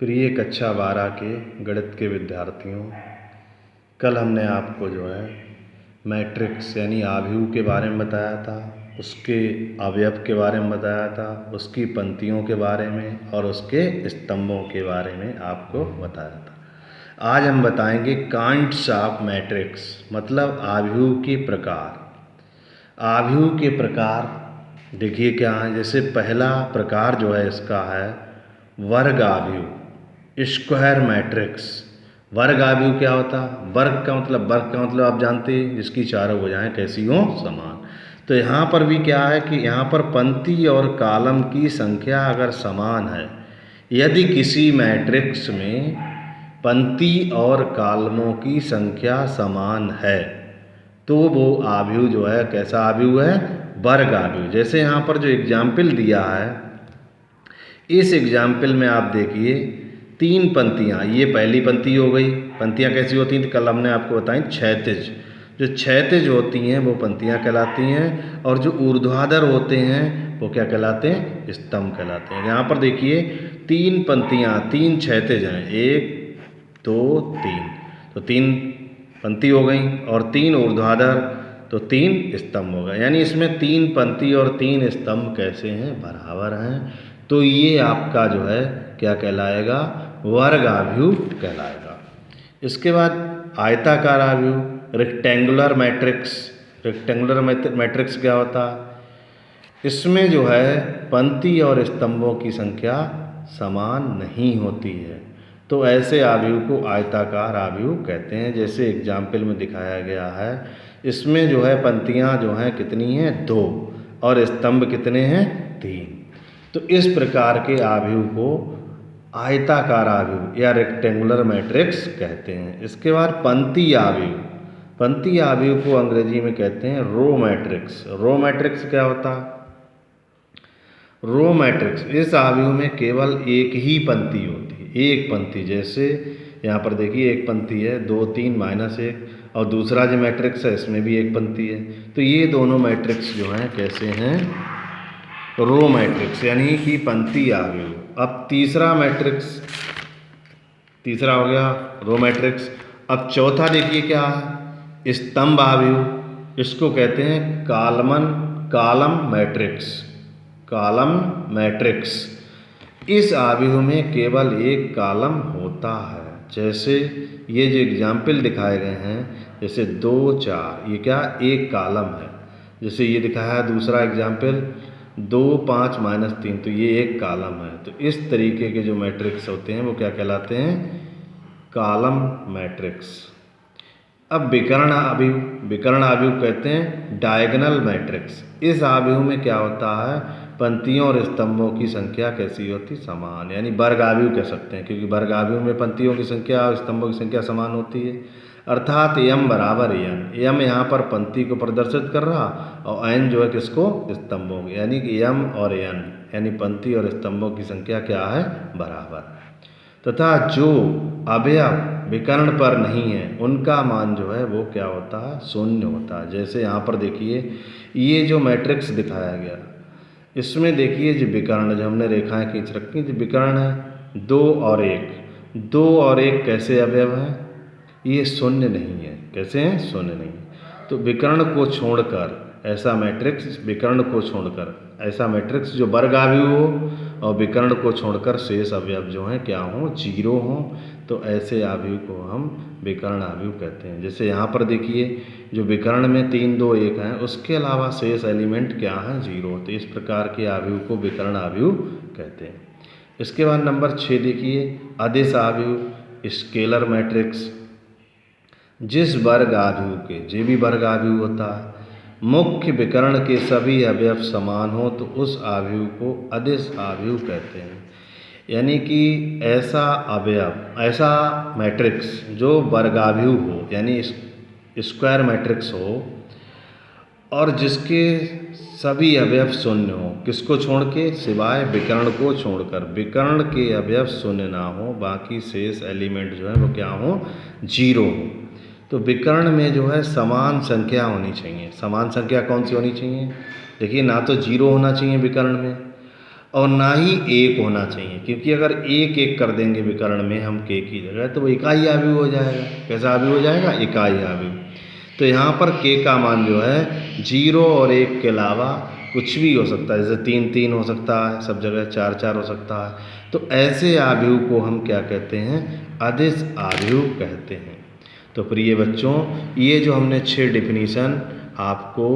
प्रिय कक्षा 12 के गणित के विद्यार्थियों, कल हमने आपको जो है मैट्रिक्स यानी आव्यूह के बारे में बताया था, उसके अवयव के बारे में बताया था, उसकी पंक्तियों के बारे में और उसके स्तंभों के बारे में आपको बताया था। आज हम बताएंगे काइंड्स ऑफ मैट्रिक्स, मतलब आव्यूह के प्रकार। आव्यूह के प्रकार देखिए क्या है। जैसे पहला प्रकार जो है इसका है वर्ग आव्यूह, स्क्वायर मैट्रिक्स। वर्ग आव्यूह क्या होता है? वर्ग का मतलब आप जानते हैं जिसकी चारों भुजाएं कैसी हों, समान। तो यहाँ पर भी क्या है कि यहाँ पर पंक्ति और कॉलम की संख्या अगर समान है, यदि किसी मैट्रिक्स में पंक्ति और कॉलमों की संख्या समान है तो वो आव्यूह जो है कैसा आव्यूह है? वर्ग आव्यूह। जैसे यहाँ पर जो एग्जाम्पल दिया है, इस एग्जाम्पल में आप देखिए 3 पंक्तियाँ। ये पहली पंक्ति हो गई। पंक्तियाँ कैसी होती हैं? कल हमने आपको बताई क्षैतिज। जो क्षैतिज होती हैं वो पंक्तियाँ कहलाती हैं, और जो ऊर्ध्वाधर होते हैं वो क्या कहलाते हैं? स्तंभ कहलाते हैं। यहाँ पर देखिए 3 पंक्तियाँ, 3 क्षैतिज हैं, 1 2 3। तो 3 पंक्ति हो गई और 3 ऊर्ध्वाधर, तो 3 स्तंभ हो गए। यानी इसमें 3 पंक्ति और 3 स्तंभ कैसे हैं? बराबर हैं। तो ये आपका जो है क्या कहलाएगा? वर्ग आव्यूह कहलाएगा। इसके बाद आयताकार आव्यूह, रेक्टेंगुलर मैट्रिक्स। रेक्टेंगुलर मैट्रिक्स क्या होता है? इसमें जो है पंक्ति और स्तंभों की संख्या समान नहीं होती है, तो ऐसे आव्यूह को आयताकार आव्यूह कहते हैं। जैसे एग्जाम्पल में दिखाया गया है, इसमें जो है पंक्तियाँ जो हैं कितनी हैं? 2 और स्तंभ कितने हैं? 3। तो इस प्रकार के आव्यूह को आयताकार आव्यूह या रेक्टेंगुलर मैट्रिक्स कहते हैं। इसके बाद पंक्ति आव्यूह। पंक्ति आव्यूह को अंग्रेजी में कहते हैं रो मैट्रिक्स। रो मैट्रिक्स क्या होता है? रो मैट्रिक्स, इस आव्यूह में केवल एक ही पंक्ति होती है, एक पंक्ति। जैसे यहाँ पर देखिए एक पंक्ति है 2 3 -1, और दूसरा जो मैट्रिक्स है इसमें भी एक पंक्ति है। तो ये दोनों मैट्रिक्स जो हैं कैसे हैं? रो मैट्रिक्स यानी कि पंक्ति आव्यूह। अब तीसरा मैट्रिक्स, तीसरा हो गया रो मैट्रिक्स। अब चौथा देखिए क्या है? स्तंभ आव्यूह। इसको कहते हैं कॉलम मैट्रिक्स। कॉलम मैट्रिक्स, इस आव्यूह में केवल एक कॉलम होता है। जैसे ये जो एग्जाम्पल दिखाए गए हैं, जैसे 2 4, ये क्या? एक कॉलम है। जैसे ये दिखाया है दूसरा एग्जाम्पल 2 5 -3, तो ये एक कॉलम है। तो इस तरीके के जो मैट्रिक्स होते हैं वो क्या कहलाते हैं? Column matrix. अब विकर्ण आव्यूह। विकर्ण आव्यूह कहते हैं डायगोनल मैट्रिक्स। इस आव्यूह में क्या होता है? पंक्तियों और स्तंभों की संख्या कैसी होती? समान, यानी वर्ग आव्यूह कह सकते हैं, क्योंकि वर्ग आव्यूह में पंक्तियों की संख्या और स्तंभों की संख्या समान होती है। अर्थात m बराबर n। m यहाँ पर पंक्ति को प्रदर्शित कर रहा और n जो है किसको? स्तंभों की। यानी कि m और n यानी पंक्ति और स्तंभों की संख्या क्या है? बराबर। तथा जो अवयव विकर्ण पर नहीं है उनका मान जो है वो क्या होता है? शून्य होता है। जैसे यहाँ पर देखिए ये जो मैट्रिक्स दिखाया गया, इसमें देखिए जो विकर्ण, जो हमने रेखाएं खींच रखी, जो विकर्ण है 2 और 1। 2 और 1 कैसे अवयव हैं? ये शून्य नहीं है। कैसे हैं? शून्य नहीं। तो विकर्ण को छोड़कर ऐसा मैट्रिक्स, विकर्ण को छोड़कर ऐसा मैट्रिक्स जो वर्ग आव्यूह हो और विकर्ण को छोड़कर शेष अवयव जो हैं क्या हों? 0 हों, तो ऐसे आव्यूह को हम विकर्ण आव्यूह कहते हैं। जैसे यहाँ पर देखिए जो विकर्ण में 3 2 1 हैं, उसके अलावा शेष एलिमेंट क्या हैं? 0। तो इस प्रकार के आव्यूह को विकर्ण आव्यूह कहते हैं। इसके बाद नंबर 6 देखिए अदिश आव्यूह, स्केलर मैट्रिक्स। जिस वर्ग आव्यूह के, जो भी वर्ग आव्यूह होता है, मुख्य विकर्ण के सभी अवयव समान हो तो उस आव्यूह को अदिश आव्यूह कहते हैं। यानी कि ऐसा अवयव, ऐसा मैट्रिक्स जो वर्गाव्यूह हो, यानी स्क्वायर मैट्रिक्स हो और जिसके सभी अवयव शून्य हो। किसको छोड़ के? सिवाय विकर्ण को छोड़कर। विकर्ण के अवयव शून्य ना हो, बाकी शेष एलिमेंट जो है वो क्या हो? 0 हो। तो विकर्ण में जो है समान संख्या होनी चाहिए। समान संख्या कौन सी होनी चाहिए? देखिए ना तो 0 होना चाहिए विकर्ण में, और ना ही एक होना चाहिए, क्योंकि अगर एक एक कर देंगे विकर्ण में हम के की जगह तो वो इकाई आव्यूह हो जाएगा। कैसा आव्यूह हो जाएगा? इकाई आव्यूह। तो यहाँ पर के का मान जो है 0 और 1 के अलावा कुछ भी हो सकता है, जैसे 3 3 हो सकता है, सब जगह 4 4 हो सकता है। तो ऐसे आव्यूह को हम क्या कहते हैं? अदिश आव्यूह कहते हैं। तो प्रिय बच्चों, ये जो हमने 6 डिफिनीशन आपको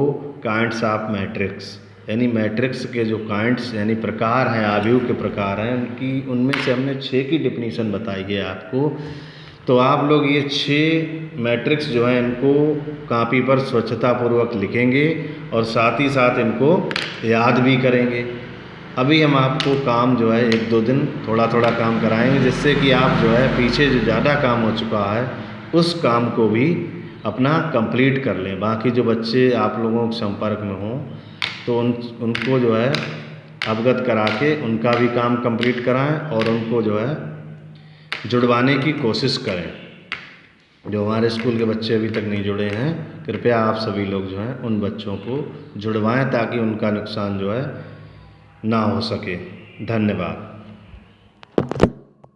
काइंड्स ऑफ मैट्रिक्स यानी मैट्रिक्स के जो काइंड्स यानी प्रकार हैं, आव्यूह के प्रकार हैं, उनमें से हमने 6 की डिफिनीशन बताई है आपको। तो आप लोग ये 6 मैट्रिक्स जो हैं इनको कॉपी पर स्वच्छतापूर्वक लिखेंगे और साथ ही साथ इनको याद भी करेंगे। अभी हम आपको काम जो है 1-2 दिन थोड़ा थोड़ा काम कराएंगे, जिससे कि आप जो है पीछे जो ज़्यादा काम हो चुका है उस काम को भी अपना कंप्लीट कर लें। बाकी जो बच्चे आप लोगों के संपर्क में हों तो उनको जो है अवगत करा के उनका भी काम कंप्लीट कराएं और उनको जो है जुड़वाने की कोशिश करें। जो हमारे स्कूल के बच्चे अभी तक नहीं जुड़े हैं, कृपया आप सभी लोग जो हैं उन बच्चों को जुड़वाएं ताकि उनका नुकसान जो है ना हो सके। धन्यवाद।